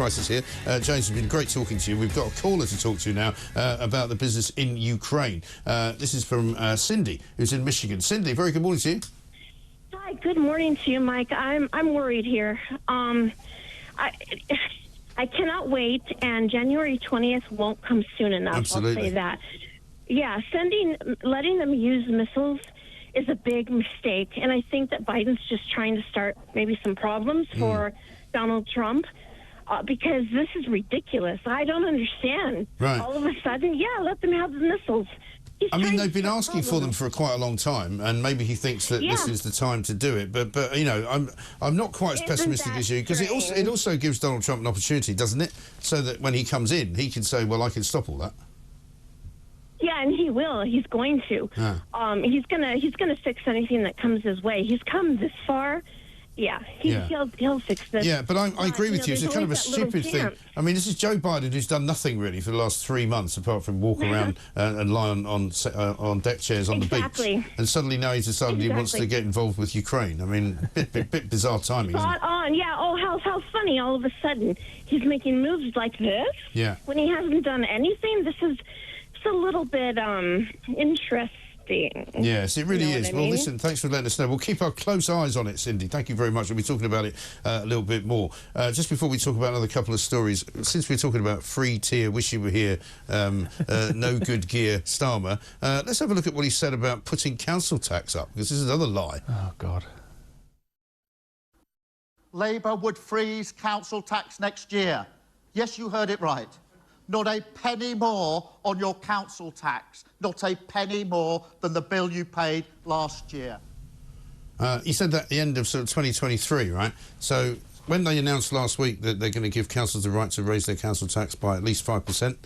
prices here. James, it's been great talking to you. We've got a caller to talk to now about the business in Ukraine. This is from Cindy, who's in Michigan. Cindy, very good morning to you. Hi, good morning to you, Mike. I'm worried here. I cannot wait, and January 20th won't come soon enough. Absolutely. I'll say that. Yeah, letting them use missiles is a big mistake, and I think that Biden's just trying to start maybe some problems for Donald Trump. Because this is ridiculous. I don't understand. Right. All of a sudden, yeah, let them have the missiles. I mean, they've been asking for them for quite a long time, and maybe he thinks that this is the time to do it. But you know, I'm not quite as pessimistic as you, because it also gives Donald Trump an opportunity, doesn't it? So that when he comes in, he can say, well, I can stop all that. Yeah, and he will. He's going to. He's gonna fix anything that comes his way. He's come this far. Yeah, he'll fix this. Yeah, but I agree with you. It's kind of a stupid thing. I mean, this is Joe Biden, who's done nothing really for the last 3 months, apart from walk around and lie on deck chairs on the beach. And suddenly now he's decided he wants to get involved with Ukraine. I mean, bit bizarre timing, isn't it? Spot on, yeah. Oh, how funny! All of a sudden, he's making moves like this. Yeah. When he hasn't done anything, it's a little bit interesting. Yes, it really is. I mean? Well, listen, thanks for letting us know. We'll keep our close eyes on it, Cindy. Thank you very much. We'll be talking about it a little bit more. Just before we talk about another couple of stories, since we're talking about free tier, wish you were here, no good gear, Starmer, let's have a look at what he said about putting council tax up, because this is another lie. Oh, God. Labour would freeze council tax next year. Yes, you heard it right. Not a penny more on your council tax. Not a penny more than the bill you paid last year. He said that at the end of sort of 2023, right? So when they announced last week that they're going to give councils the right to raise their council tax by at least 5%,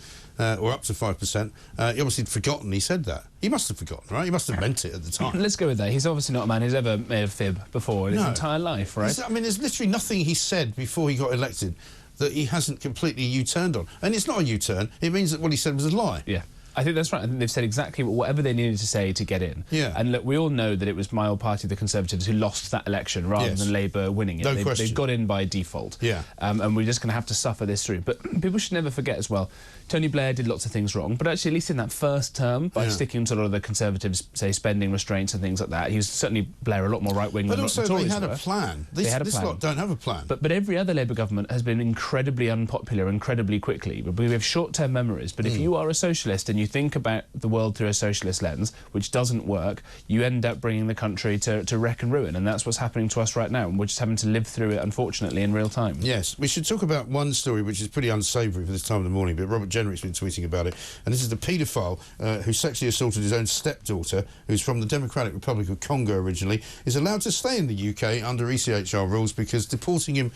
or up to 5%, he obviously had forgotten he said that. He must have forgotten, right? He must have meant it at the time. Let's go with that. He's obviously not a man who's ever made a fib before in his entire life, right? I mean, there's literally nothing he said before he got elected that he hasn't completely U-turned on. And it's not a U-turn. It means that what he said was a lie. Yeah. I think that's right. I think they've said exactly whatever they needed to say to get in. Yeah. And look, we all know that it was my old party, the Conservatives, who lost that election rather than Labour winning it. No question. They got in by default. Yeah. And we're just going to have to suffer this through. But people should never forget as well, Tony Blair did lots of things wrong, but actually at least in that first term, by sticking to a lot of the Conservatives, say, spending restraints and things like that, he was certainly, Blair, a lot more right-wing than the Tories were. But also they had a plan. This lot don't have a plan. But every other Labour government has been incredibly unpopular incredibly quickly. We have short-term memories, but if you are a socialist and you think about the world through a socialist lens, which doesn't work, you end up bringing the country to wreck and ruin, and that's what's happening to us right now, and we're just having to live through it, unfortunately, in real time. Yes, we should talk about one story which is pretty unsavoury for this time of the morning, but Robert Jenrick's been tweeting about it, and this is the paedophile who sexually assaulted his own stepdaughter, who's from the Democratic Republic of Congo originally, is allowed to stay in the UK under ECHR rules because deporting him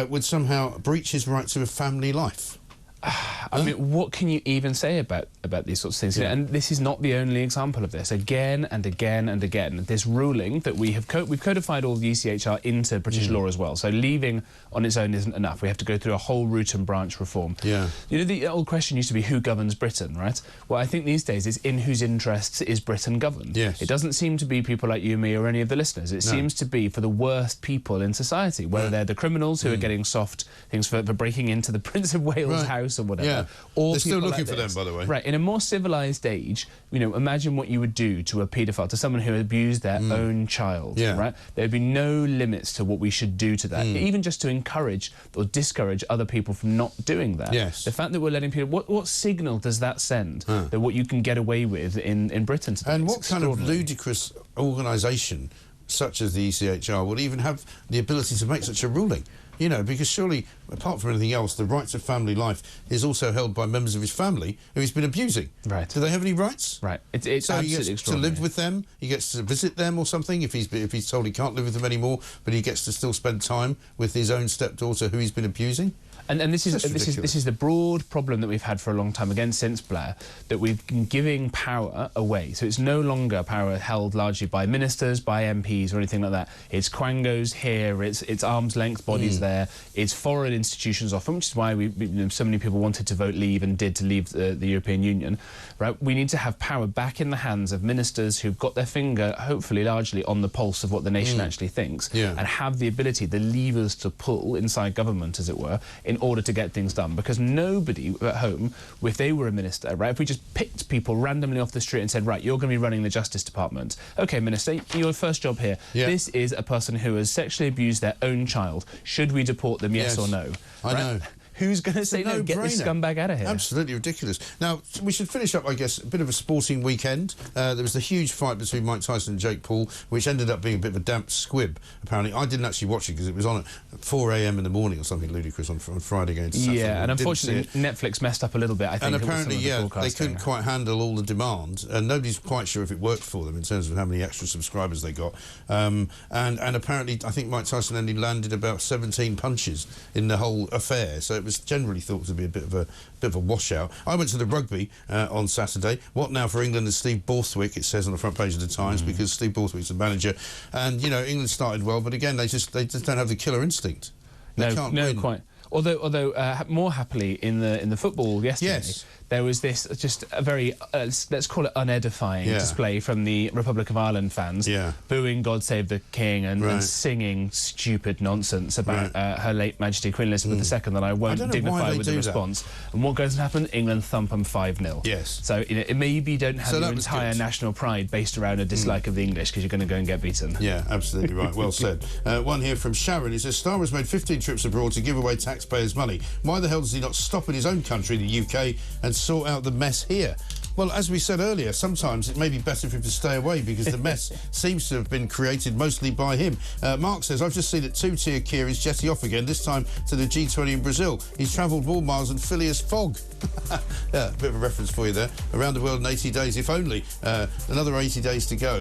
would somehow breach his right to a family life. I mean, what can you even say about these sorts of things? Yeah. And this is not the only example of this. Again and again and again, this ruling that we've codified all the ECHR into British law as well. So leaving on its own isn't enough. We have to go through a whole root and branch reform. Yeah. You know, the old question used to be who governs Britain, right? Well, I think these days it's in whose interests is Britain governed. Yes. It doesn't seem to be people like you, me, or any of the listeners. It seems to be for the worst people in society, whether they're the criminals who are getting soft things for breaking into the Prince of Wales house or whatever. Yeah. Or they're still people looking like for this. them, by the way. Right, in a more civilised age, you know, imagine what you would do to a paedophile, to someone who abused their own child, right? There'd be no limits to what we should do to that, even just to encourage or discourage other people from not doing that. Yes. The fact that we're letting people... What signal does that send that what you can get away with in Britain today? And what kind of ludicrous organisation such as the ECHR would even have the ability to make such a ruling? You know, because surely, apart from anything else, the right to family life is also held by members of his family who he's been abusing. Right. Do they have any rights? Right. It's so absolutely he gets to live with them, he gets to visit them or something, if he's told he can't live with them anymore, but he gets to still spend time with his own stepdaughter who he's been abusing? And this is the broad problem that we've had for a long time, again, since Blair, that we've been giving power away. So it's no longer power held largely by ministers, by MPs or anything like that. It's quangos here, it's arm's length bodies there, it's foreign institutions often, which is why so many people wanted to vote leave and did to leave the European Union. Right? We need to have power back in the hands of ministers who've got their finger, hopefully largely, on the pulse of what the nation actually thinks, and have the ability, the levers to pull inside government, as it were, in order to get things done, because nobody at home, if they were a minister, right, if we just picked people randomly off the street and said, right, you're going to be running the Justice Department. OK, Minister, your first job here. Yeah. This is a person who has sexually abused their own child. Should we deport them, yes or no? I know. Who's going to say no? Get this scumbag out of here. Absolutely ridiculous. Now, we should finish up, I guess, a bit of a sporting weekend. There was the huge fight between Mike Tyson and Jake Paul, which ended up being a bit of a damp squib, apparently. I didn't actually watch it because it was on at 4 a.m. in the morning or something ludicrous on Friday going to Saturday. Yeah, and unfortunately, Netflix messed up a little bit, I think. And apparently, they couldn't quite handle all the demand, and nobody's quite sure if it worked for them in terms of how many extra subscribers they got. And apparently, I think Mike Tyson only landed about 17 punches in the whole affair, so it was generally thought to be a bit of a washout. I went to the rugby on Saturday. What now for England is Steve Borthwick, it says on the front page of the Times, because Steve Borthwick's the manager. And, you know, England started well, but again, they just don't have the killer instinct. They can't win. Quite. Although more happily in the football yesterday, there was this just a very let's call it unedifying display from the Republic of Ireland fans, booing "God Save the King" and singing stupid nonsense about Her Late Majesty Queen Elizabeth II that I won't dignify with the response. And what goes to happen? England thump them 5-0. Yes. So it maybe don't have your entire national pride based around a dislike of the English, because you're going to go and get beaten. Yeah, absolutely right. Well said. One here from Sharon. It says Star has made 15 trips abroad to give away taxpayers' money. Why the hell does he not stop in his own country, the UK, and sort out the mess here? Well, as we said earlier, sometimes it may be better for him to stay away because the mess seems to have been created mostly by him. Mark says, I've just seen that two-tier Keir is jetting off again, this time to the G20 in Brazil. He's travelled more miles than Phileas Fogg. Yeah, a bit of a reference for you there. Around the world in 80 days, if only. Another 80 days to go.